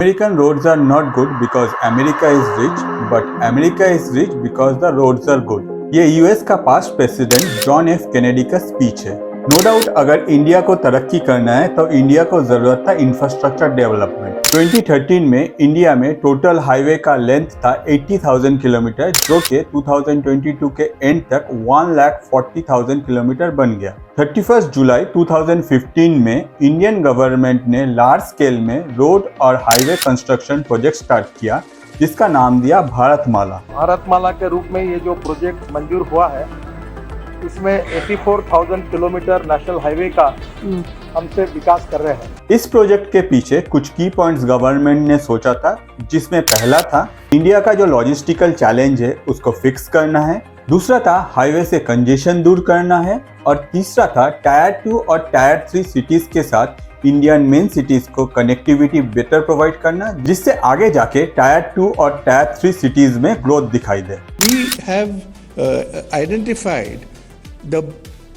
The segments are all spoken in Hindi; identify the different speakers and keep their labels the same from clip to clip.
Speaker 1: American roads are not good because America is rich, but America is rich because the roads are good. ये यूएस का past president John F Kennedy का स्पीच है। नो डाउट अगर इंडिया को तरक्की करना है तो इंडिया को जरूरत था इंफ्रास्ट्रक्चर डेवलपमेंट। 2013 में इंडिया में टोटल हाईवे का लेंथ था 80,000 किलोमीटर, जो कि 2022 के एंड तक 1,40,000 किलोमीटर बन गया। 31 जुलाई 2015 में इंडियन गवर्नमेंट ने लार्ज स्केल में रोड और हाईवे कंस्ट्रक्शन प्रोजेक्ट स्टार्ट किया, जिसका नाम दिया भारतमाला।
Speaker 2: भारतमाला के रूप में ये जो प्रोजेक्ट मंजूर हुआ है, इसमें 84,000 किलोमीटर नेशनल हाईवे का हमसे विकास कर रहे हैं।
Speaker 1: इस प्रोजेक्ट के पीछे कुछ की पॉइंट्स गवर्नमेंट ने सोचा था, जिसमें पहला था इंडिया का जो लॉजिस्टिकल चैलेंज है उसको फिक्स करना है, दूसरा था हाईवे से कंजेशन दूर करना है, और तीसरा था टायर 2 और टायर 3 सिटीज के साथ इंडियन मेन सिटीज को कनेक्टिविटी बेटर प्रोवाइड करना, जिससे आगे जाके टायर 2 और टायर 3 सिटीज में ग्रोथ दिखाई दे।
Speaker 3: We have identified the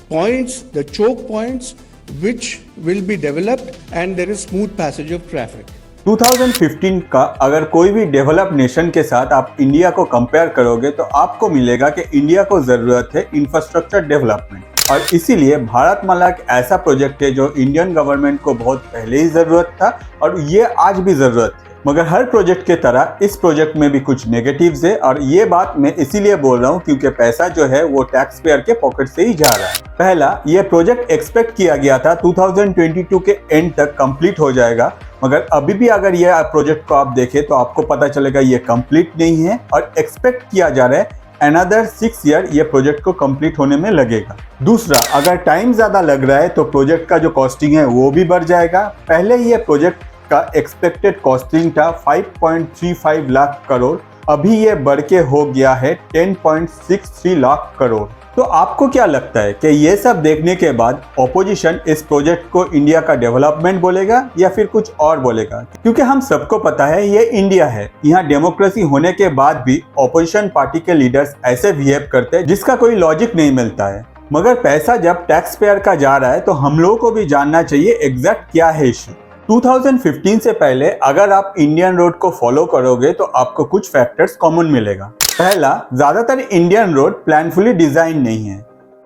Speaker 3: points, the choke points which will be developed and there is smooth passage of traffic.
Speaker 1: 2015 का अगर कोई भी डेवलप नेशन के साथ आप इंडिया को कंपेयर करोगे तो आपको मिलेगा कि इंडिया को जरूरत है इंफ्रास्ट्रक्चर डेवलपमेंट, और इसीलिए भारतमाला एक ऐसा प्रोजेक्ट है जो इंडियन गवर्नमेंट को बहुत पहले ही जरूरत था और ये आज भी जरूरत है। मगर हर प्रोजेक्ट के तरह इस प्रोजेक्ट में भी कुछ नेगेटिव्स है, और ये बात मैं इसीलिए बोल रहा हूँ क्योंकि पैसा जो है वो टैक्स पेयर के पॉकेट से ही जा रहा है। पहला, ये प्रोजेक्ट एक्सपेक्ट किया गया था 2022 के एंड तक कंप्लीट हो जाएगा, मगर अभी भी अगर ये प्रोजेक्ट को आप देखें तो आपको पता चलेगा ये कंप्लीट नहीं है, और एक्सपेक्ट किया जा रहा है अनदर 6 ईयर ये प्रोजेक्ट को कंप्लीट होने में लगेगा। दूसरा, अगर टाइम ज्यादा लग रहा है तो प्रोजेक्ट का जो कॉस्टिंग है वो भी बढ़ जाएगा। पहले ये प्रोजेक्ट का एक्सपेक्टेड कॉस्टिंग था 5.35 लाख करोड़, अभी ये बढ़ के हो गया है 10.63 लाख करोड़। तो आपको क्या लगता है कि ये सब देखने के बाद ऑपोजिशन इस प्रोजेक्ट को इंडिया का डेवलपमेंट बोलेगा या फिर कुछ और बोलेगा? क्योंकि हम सबको पता है ये इंडिया है, यहाँ डेमोक्रेसी होने के बाद भी ऑपोजिशन पार्टी के लीडर्स ऐसे बिहेव करते हैं जिसका कोई लॉजिक नहीं मिलता है। मगर पैसा जब टैक्स पेयर का जा रहा है तो हम लोगों को भी जानना चाहिए एग्जैक्ट क्या है इश्यू। 2015 से पहले अगर आप इंडियन रोड को फॉलो करोगे तो आपको कुछ फैक्टर्स कॉमन मिलेगा। पहला, ज्यादातर इंडियन रोड प्लानफुली डिजाइन नहीं है।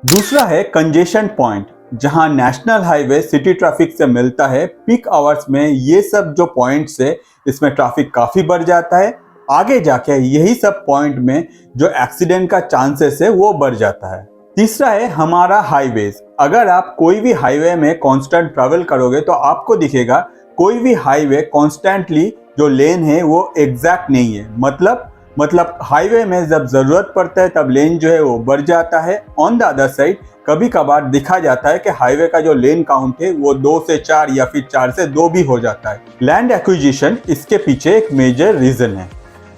Speaker 1: दूसरा है कंजेशन पॉइंट, जहां नेशनल हाईवे सिटी ट्रैफिक से मिलता है। पीक आवर्स में ये सब जो पॉइंट्स है इसमें ट्रैफिक काफी बढ़ जाता है, आगे जाके यही सब पॉइंट में जो एक्सीडेंट का चांसेस है वो बढ़ जाता है। तीसरा है हमारा हाईवेज, अगर आप कोई भी हाईवे में कांस्टेंट ट्रैवल करोगे तो आपको दिखेगा कोई भी हाईवे कांस्टेंटली जो लेन है वो एग्जैक्ट नहीं है। मतलब हाईवे में जब जरूरत पड़ता है तब लेन जो है वो बढ़ जाता है। ऑन द अदर साइड कभी कभार दिखा जाता है कि हाईवे का जो लेन काउंट है वो 2 से 4 या फिर 4 से 2 भी हो जाता है। लैंड एक्विजिशन इसके पीछे एक मेजर रीजन है।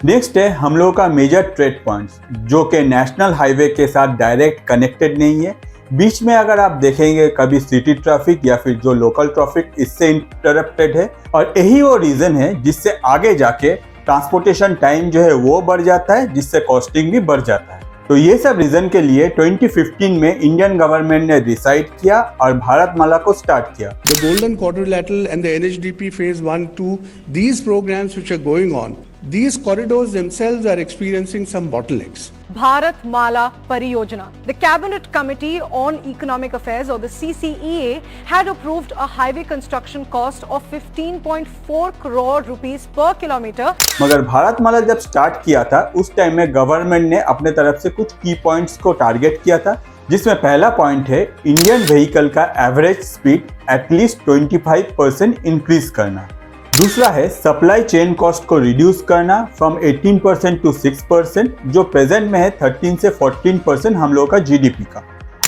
Speaker 1: नेक्स्ट है हम लोगों का मेजर ट्रेड पॉइंट्स, जो कि नेशनल हाईवे के साथ डायरेक्ट कनेक्टेड नहीं है। बीच में अगर आप देखेंगे कभी सिटी ट्रैफिक या फिर जो लोकल ट्रैफिक इससे इंटरप्टेड है, और यही वो रीजन है जिससे आगे जाके ट्रांसपोर्टेशन टाइम जो है वो बढ़ जाता है, जिससे कॉस्टिंग भी बढ़ जाता है। तो ये सब रीजन के लिए 2015 में इंडियन गवर्नमेंट ने डिसाइड किया और भारतमाला को स्टार्ट किया।
Speaker 3: The Golden Quadrilateral and the NHDP Phase 1-2, these programs which are going on, these corridors themselves are experiencing some bottlenecks.
Speaker 4: Bharatmala Pariyojana. The Cabinet Committee on Economic Affairs, or the CCEA, had approved a highway construction cost of 15.4 crore rupees per kilometer.
Speaker 1: मगर भारतमाला जब स्टार्ट किया था उस टाइम में गवर्नमेंट ने अपने तरफ से कुछ की पॉइंट्स को टारगेट किया था, जिसमें पहला पॉइंट है इंडियन व्हीकल का एवरेज स्पीड एटलीस्ट 25% इंक्रीज करना। दूसरा है सप्लाई चेन कॉस्ट को रिड्यूस करना फ्रॉम 18% टू 6%, जो प्रेजेंट में है 13 से 14% हम लोगों का जीडीपी का।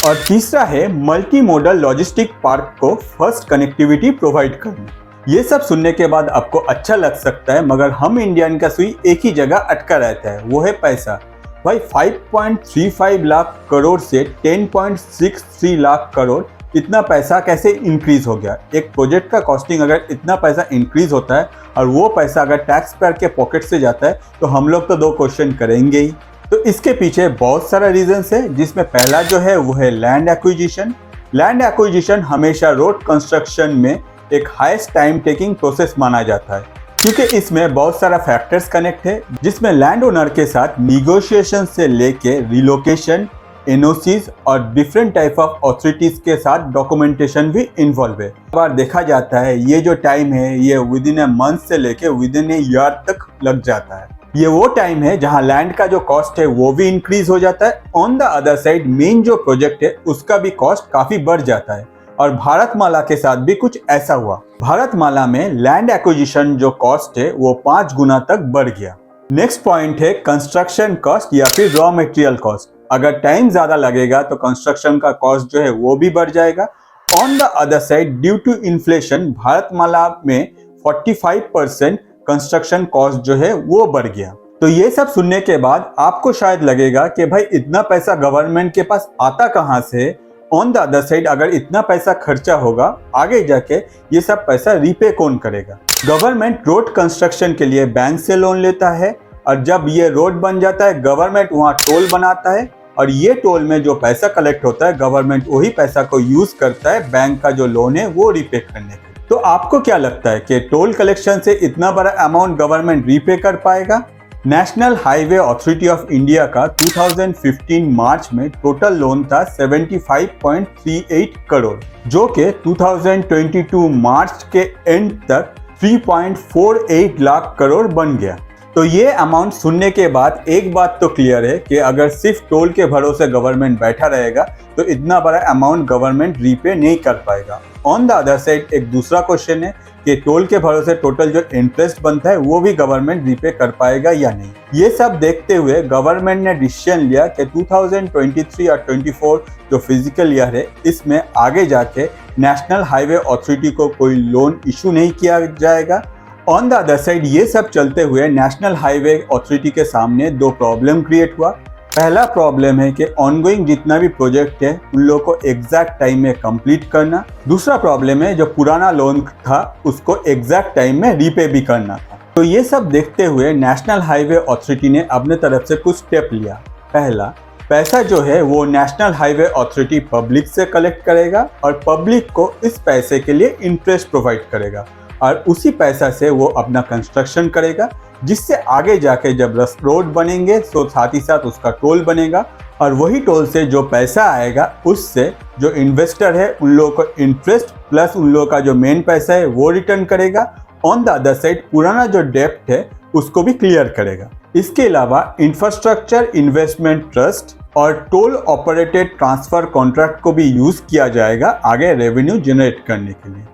Speaker 1: और तीसरा है मल्टी मॉडल लॉजिस्टिक पार्क को फर्स्ट कनेक्टिविटी प्रोवाइड करना। ये सब सुनने के बाद आपको अच्छा लग सकता है, मगर हम इंडियन का सुई एक ही जगह अटका रहता है, वो है पैसा। भाई 5.35 लाख करोड़ से 10.63 लाख करोड़, इतना पैसा कैसे इंक्रीज हो गया? एक प्रोजेक्ट का कॉस्टिंग अगर इतना पैसा इंक्रीज होता है और वो पैसा अगर टैक्स पेयर के पॉकेट से जाता है तो हम लोग तो 2 क्वेश्चन करेंगे ही। तो इसके पीछे बहुत सारा रीजंस है, जिसमें पहला जो है वो है लैंड एक्विजिशन। लैंड एक्विजिशन हमेशा रोड कंस्ट्रक्शन में एक हाईएस्ट टाइम टेकिंग प्रोसेस माना जाता है। क्योंकि इसमें बहुत सारा फैक्टर्स कनेक्ट है, जिसमें लैंड ओनर के साथ निगोशिएशन से लेके रिलोकेशन, एनओसीज और डिफरेंट टाइप ऑफ अथॉरिटीज के साथ डॉक्यूमेंटेशन भी इन्वॉल्व है। बार देखा जाता है ये जो टाइम है ये विद इन ए मंथ से लेके विद इन ए ईयर तक लग जाता है। ये वो टाइम है जहां लैंड का जो कॉस्ट है वो भी इंक्रीज हो जाता है। On the other side main जो प्रोजेक्ट है उसका भी कॉस्ट काफी बढ़ जाता है और भारतमाला के साथ भी कुछ ऐसा हुआ। भारतमाला में लैंड एक्विजिशन जो कॉस्ट है वो 5 गुना तक बढ़ गया। नेक्स्ट पॉइंट है कंस्ट्रक्शन कॉस्ट या फिर रॉ मटेरियल कॉस्ट। अगर टाइम ज्यादा लगेगा तो कंस्ट्रक्शन का कॉस्ट जो है वो भी बढ़ जाएगा। On the other side due to inflation Bharatmala में 45% कंस्ट्रक्शन कॉस्ट जो है वो बढ़ गया। तो ये सब सुनने के बाद आपको शायद लगेगा कि भाई इतना पैसा गवर्नमेंट के पास आता कहां से। ऑन द अदर साइड अगर इतना पैसा खर्चा होगा आगे जाके ये सब पैसा रीपे कौन करेगा। गवर्नमेंट रोड कंस्ट्रक्शन के लिए बैंक से लोन लेता है और जब ये रोड बन जाता है गवर्नमेंट वहाँ टोल बनाता है और ये टोल में जो पैसा कलेक्ट होता है गवर्नमेंट वही पैसा को यूज करता है बैंक का जो लोन है वो रीपे करने के। तो आपको क्या लगता है कि टोल कलेक्शन से इतना बड़ा अमाउंट गवर्नमेंट रीपे कर पाएगा? National highway authority of India का 2015 मार्च में टोटल लोन था 75.38 करोड़ जो कि 2022 मार्च के एंड तक 3.48 लाख करोड़ बन गया। तो ये अमाउंट सुनने के बाद एक बात तो क्लियर है कि अगर सिर्फ टोल के भरोसे गवर्नमेंट बैठा रहेगा तो इतना बड़ा अमाउंट गवर्नमेंट रीपे नहीं कर पाएगा। ऑन द अदर साइड एक दूसरा क्वेश्चन है कि टोल के भरोसे टोटल जो इंटरेस्ट बनता है वो भी गवर्नमेंट रीपे कर पाएगा या नहीं। ये सब देखते हुए गवर्नमेंट ने डिसीजन लिया कि 2023 और 24 जो फिजिकल ईयर है इसमें आगे जाके नेशनल हाईवे अथॉरिटी को कोई लोन इशू नहीं किया जाएगा। ऑन द अदर साइड ये सब चलते हुए नेशनल हाईवे अथॉरिटी के सामने 2 प्रॉब्लम क्रिएट हुआ। पहला प्रॉब्लम है कि ऑनगोइंग जितना भी प्रोजेक्ट है उन लोगों को एग्जैक्ट टाइम में कंप्लीट करना। दूसरा प्रॉब्लम है जो पुराना लोन था उसको एग्जैक्ट टाइम में रीपे भी करना था। तो ये सब देखते हुए नेशनल हाईवे अथॉरिटी ने अपने तरफ से कुछ स्टेप लिया। पहला, पैसा जो है वो नेशनल हाईवे अथॉरिटी पब्लिक से कलेक्ट करेगा और पब्लिक को इस पैसे के लिए इंटरेस्ट प्रोवाइड करेगा और उसी पैसा से वो अपना कंस्ट्रक्शन करेगा, जिससे आगे जाके जब रोड बनेंगे तो साथ ही साथ उसका टोल बनेगा और वही टोल से जो पैसा आएगा उससे जो इन्वेस्टर है उन लोगों को इंटरेस्ट प्लस उन लोगों का जो मेन पैसा है वो रिटर्न करेगा। ऑन द अदर साइड पुराना जो डेप्ट है उसको भी क्लियर करेगा। इसके अलावा इंफ्रास्ट्रक्चर इन्वेस्टमेंट ट्रस्ट और टोल ऑपरेटेड ट्रांसफर कॉन्ट्रैक्ट को भी यूज किया जाएगा आगे रेवेन्यू जनरेट करने के लिए।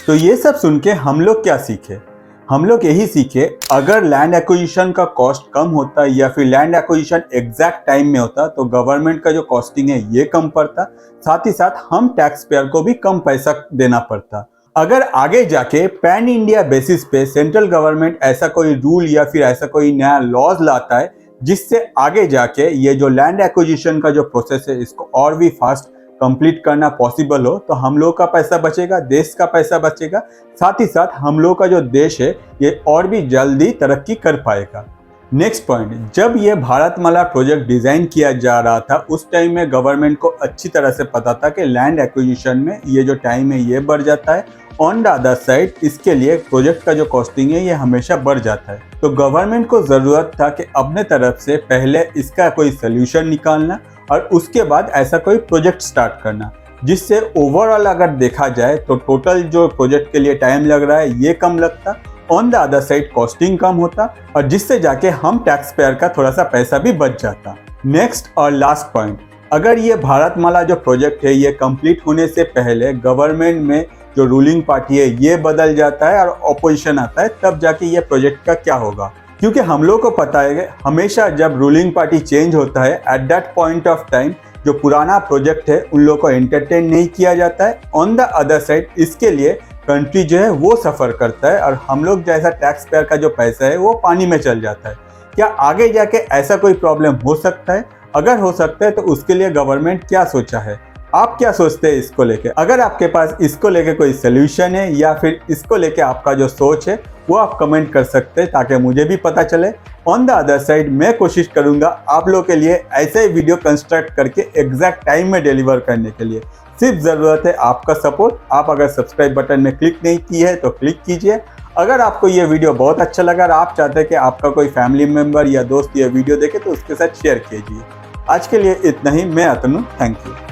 Speaker 1: तो ये सब सुन के हम लोग क्या सीखे? हम लोग यही सीखे अगर लैंड एक्विजिशन का कॉस्ट कम होता या फिर लैंड एक्विजिशन एग्जैक्ट टाइम में होता तो गवर्नमेंट का जो कॉस्टिंग है ये कम पड़ता, साथ ही साथ हम टैक्स पेयर को भी कम पैसा देना पड़ता। अगर आगे जाके पैन इंडिया बेसिस पे सेंट्रल गवर्नमेंट ऐसा कोई रूल या फिर ऐसा कोई नया लॉज लाता है जिससे आगे जाके ये जो लैंड एक्विजिशन का जो प्रोसेस है इसको और भी फास्ट कंप्लीट करना पॉसिबल हो तो हम लोग का पैसा बचेगा, देश का पैसा बचेगा, साथ ही साथ हम लोग का जो देश है ये और भी जल्दी तरक्की कर पाएगा। नेक्स्ट पॉइंट, जब ये भारतमाला प्रोजेक्ट डिजाइन किया जा रहा था उस टाइम में गवर्नमेंट को अच्छी तरह से पता था कि लैंड एक्विजिशन में ये जो टाइम है ये बढ़ जाता है। ऑन द अदर साइड इसके लिए प्रोजेक्ट का जो कॉस्टिंग है ये हमेशा बढ़ जाता है। तो गवर्नमेंट को ज़रूरत था कि अपने तरफ से पहले इसका कोई सोल्यूशन निकालना और उसके बाद ऐसा कोई प्रोजेक्ट स्टार्ट करना, जिससे ओवरऑल अगर देखा जाए तो टोटल जो प्रोजेक्ट के लिए टाइम लग रहा है ये कम लगता, on the other side costing कम होता और जिससे जाके हम टैक्स पेयर का थोड़ा सा पैसा भी बच जाता। नेक्स्ट और लास्ट पॉइंट, अगर ये भारतमाला जो प्रोजेक्ट है ये कंप्लीट होने से पहले गवर्नमेंट में जो रूलिंग पार्टी है ये बदल जाता है और ऑपोजिशन आता है, तब जाके ये प्रोजेक्ट का क्या होगा। क्योंकि हम लोग को पता है कि हमेशा जब रूलिंग पार्टी चेंज होता है at that point of time जो पुराना प्रोजेक्ट है उन लोगों को एंटरटेन नहीं किया जाता है। ऑन द अदर साइड इसके लिए कंट्री जो है वो सफ़र करता है और हम लोग जैसा टैक्स पेयर का जो पैसा है वो पानी में चल जाता है। क्या आगे जाके ऐसा कोई प्रॉब्लम हो सकता है? अगर हो सकता है तो उसके लिए गवर्नमेंट क्या सोचा है? आप क्या सोचते हैं इसको लेके? अगर आपके पास इसको लेके कोई सोल्यूशन है या फिर इसको लेके आपका जो सोच है वो आप कमेंट कर सकते हैं ताकि मुझे भी पता चले। ऑन द अदर साइड मैं कोशिश करूंगा आप लोगों के लिए ऐसे ही वीडियो कंस्ट्रक्ट करके एग्जैक्ट टाइम में डिलीवर करने के लिए। सिर्फ ज़रूरत है आपका सपोर्ट। आप अगर सब्सक्राइब बटन में क्लिक नहीं की है तो क्लिक कीजिए। अगर आपको ये वीडियो बहुत अच्छा लगा और आप चाहते हैं कि आपका कोई फैमिली मेम्बर या दोस्त ये वीडियो देखे तो उसके साथ शेयर कीजिए। आज के लिए इतना ही। मैं अतनु, थैंक यू।